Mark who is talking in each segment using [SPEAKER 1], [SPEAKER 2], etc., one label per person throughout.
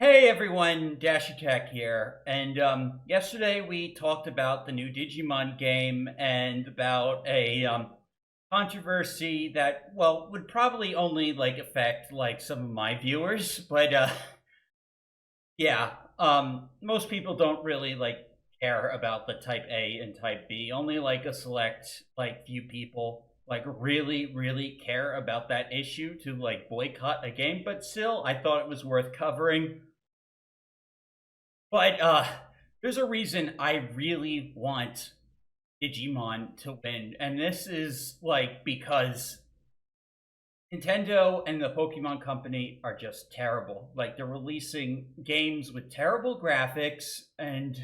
[SPEAKER 1] Hey everyone, Dashy Tech here. And yesterday we talked about the new Digimon game and about a controversy that, well, would probably only affect some of my viewers, but yeah, most people don't really care about the Type A and Type B. Only a select few people really care about that issue to boycott a game. But still, I thought it was worth covering. But there's a reason I really want Digimon to win, and this is because Nintendo and the Pokemon Company are just terrible. They're releasing games with terrible graphics and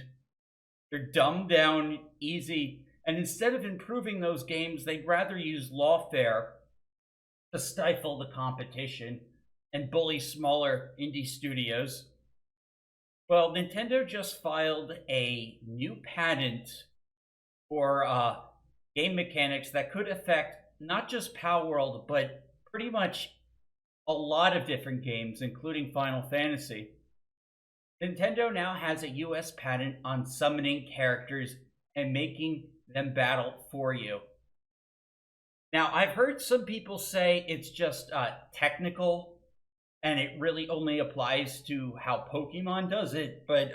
[SPEAKER 1] they're dumbed down, easy, and instead of improving those games, they'd rather use lawfare to stifle the competition and bully smaller indie studios. Well, Nintendo just filed a new patent for game mechanics that could affect not just Power World, but pretty much a lot of different games, including Final Fantasy. Nintendo now has a US patent on summoning characters and making them battle for you. Now, I've heard some people say it's just technical and it really only applies to how Pokemon does it, but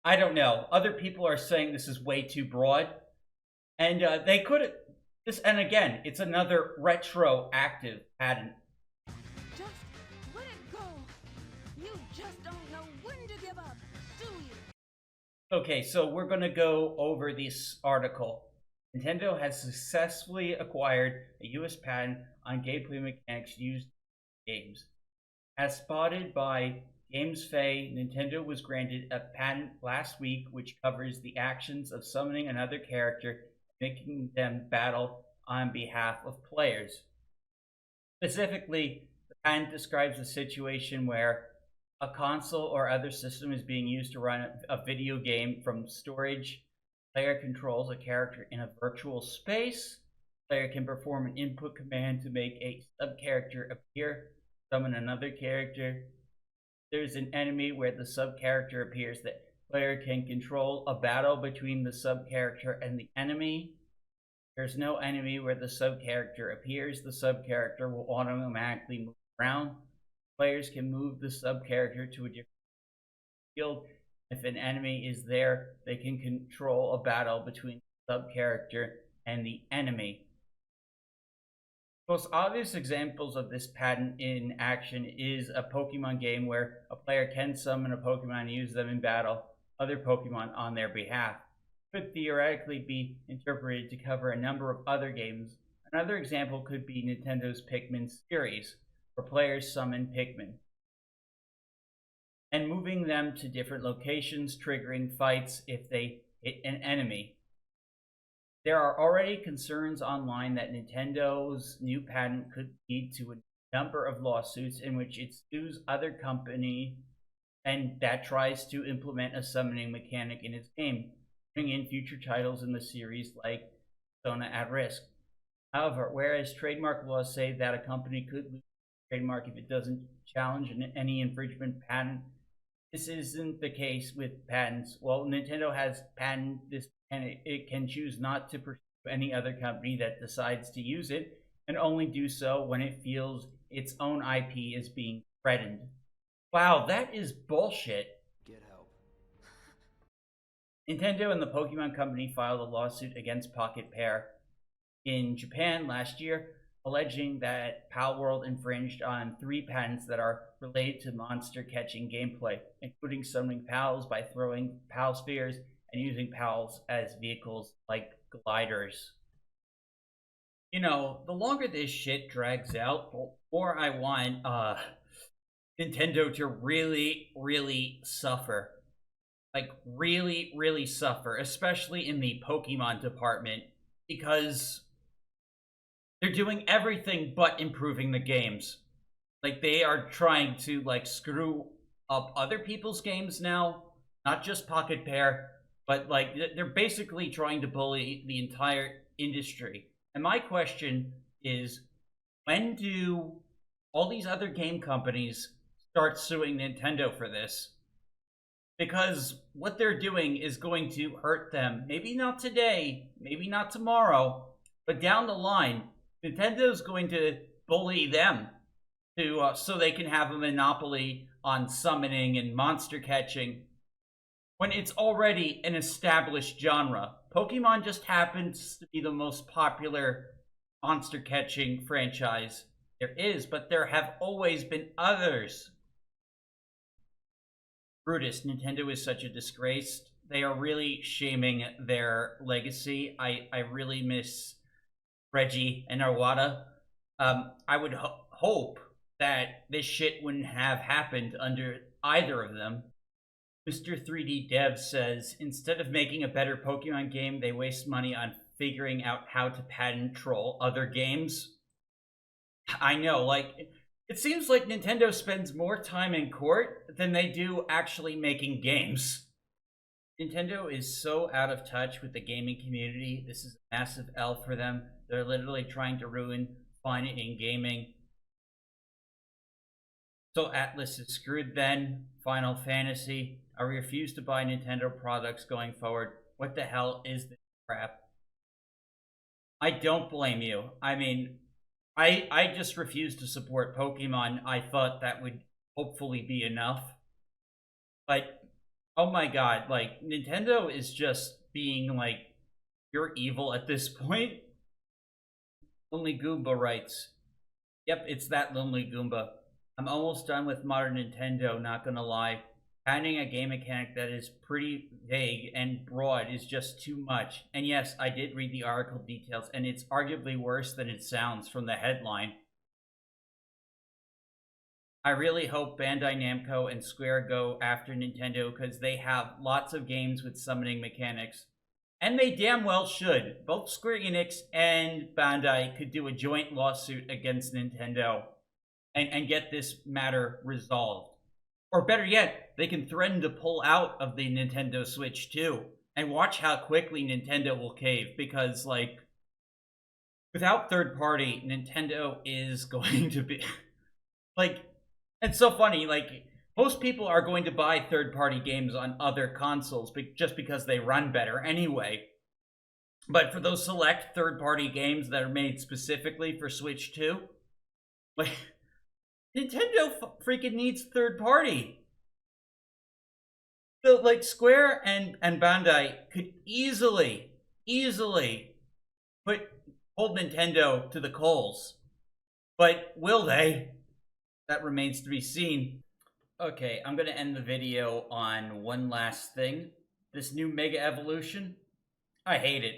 [SPEAKER 1] I don't know. Other people are saying this is way too broad, and they could this. And again, it's another retroactive patent.
[SPEAKER 2] Just let it go. You just don't know when to give up, do you?
[SPEAKER 1] Okay, so we're gonna go over this article. Nintendo has successfully acquired a U.S. patent on gameplay mechanics used in games. As spotted by GamesFay, Nintendo was granted a patent last week which covers the actions of summoning another character, making them battle on behalf of players. Specifically, the patent describes a situation where a console or other system is being used to run a video game from storage. Player controls a character in a virtual space. Player can perform an input command to make a sub-character appear, summon another character. There's an enemy where the sub-character appears. The player can control a battle between the sub-character and the enemy. There's no enemy where the sub-character appears. The sub-character will automatically move around. Players can move the sub-character to a different field. If an enemy is there, they can control a battle between the sub-character and the enemy. Most obvious examples of this patent in action is a Pokemon game where a player can summon a Pokemon and use them in battle, other Pokemon on their behalf. It could theoretically be interpreted to cover a number of other games. Another example could be Nintendo's Pikmin series, where players summon Pikmin and moving them to different locations, triggering fights if they hit an enemy. There are already concerns online that Nintendo's new patent could lead to a number of lawsuits in which it sues other company and that tries to implement a summoning mechanic in its game, putting in future titles in the series like Persona at risk. However, whereas trademark laws say that a company could lose a trademark if it doesn't challenge any infringement patent, this isn't the case with patents. Well, Nintendo has patented this and it can choose not to pursue any other company that decides to use it and only do so when it feels its own IP is being threatened. Wow, that is bullshit.
[SPEAKER 3] Get help.
[SPEAKER 1] Nintendo and the Pokemon Company filed a lawsuit against Pocket Pair in Japan last year, alleging that Pal World infringed on 3 patents that are related to monster catching gameplay, including summoning pals by throwing pal spheres and using pals as vehicles like gliders. You know, the longer this shit drags out, the more I want Nintendo to really suffer. Really suffer, especially in the Pokemon department, because they're doing everything but improving the games. They are trying to screw up other people's games now, not just Pocket Pair, but they're basically trying to bully the entire industry. And my question is, when do all these other game companies start suing Nintendo for this. Because what they're doing is going to hurt them. Maybe not today, maybe not tomorrow, but down the line, Nintendo's going to bully them to so they can have a monopoly on summoning and monster catching when it's already an established genre. Pokemon just happens to be the most popular monster catching franchise there is, but there have always been others. Brutus, Nintendo is such a disgrace. They are really shaming their legacy. I really miss Reggie and Arwada. I would hope that this shit wouldn't have happened under either of them. Mr. 3D Dev says instead of making a better Pokemon game, they waste money on figuring out how to patent troll other games. I know, like, it seems like Nintendo spends more time in court than they do actually making games. Nintendo is so out of touch with the gaming community. This is a massive L for them. They're literally trying to ruin fun in gaming. So Atlas is screwed then. Final Fantasy. I refuse to buy Nintendo products going forward. What the hell is this crap? I don't blame you. I mean, I just refuse to support Pokemon. I thought that would hopefully be enough. But, oh my god, like, Nintendo is just being, like, pure evil at this point. Lonely Goomba writes, yep, it's that Lonely Goomba. I'm almost done with modern Nintendo, not gonna lie. Patenting a game mechanic that is pretty vague and broad is just too much. And yes, I did read the article details, and it's arguably worse than it sounds from the headline. I really hope Bandai Namco and Square go after Nintendo because they have lots of games with summoning mechanics. And they damn well should. Both Square Enix and Bandai could do a joint lawsuit against Nintendo and get this matter resolved. Or better yet, they can threaten to pull out of the Nintendo Switch too. And watch how quickly Nintendo will cave. Because, like, without third party, Nintendo is going to be... like, it's so funny, like, most people are going to buy third party games on other consoles just because they run better anyway. But for those select third party games that are made specifically for Switch 2, like... Nintendo freaking needs third party. So, like, Square and Bandai could easily hold Nintendo to the coals. But will they? That remains to be seen. Okay, I'm going to end the video on one last thing. This new Mega Evolution, I hate it.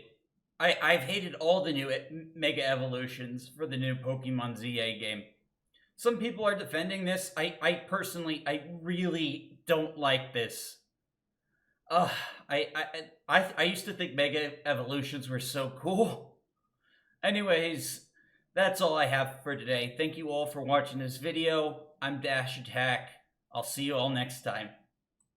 [SPEAKER 1] I've hated all the new Mega Evolutions for the new Pokemon ZA game. Some people are defending this. I personally, I really don't like this. I used to think Mega Evolutions were so cool. Anyways, that's all I have for today. Thank you all for watching this video. I'm Dash Attack. I'll see you all next time.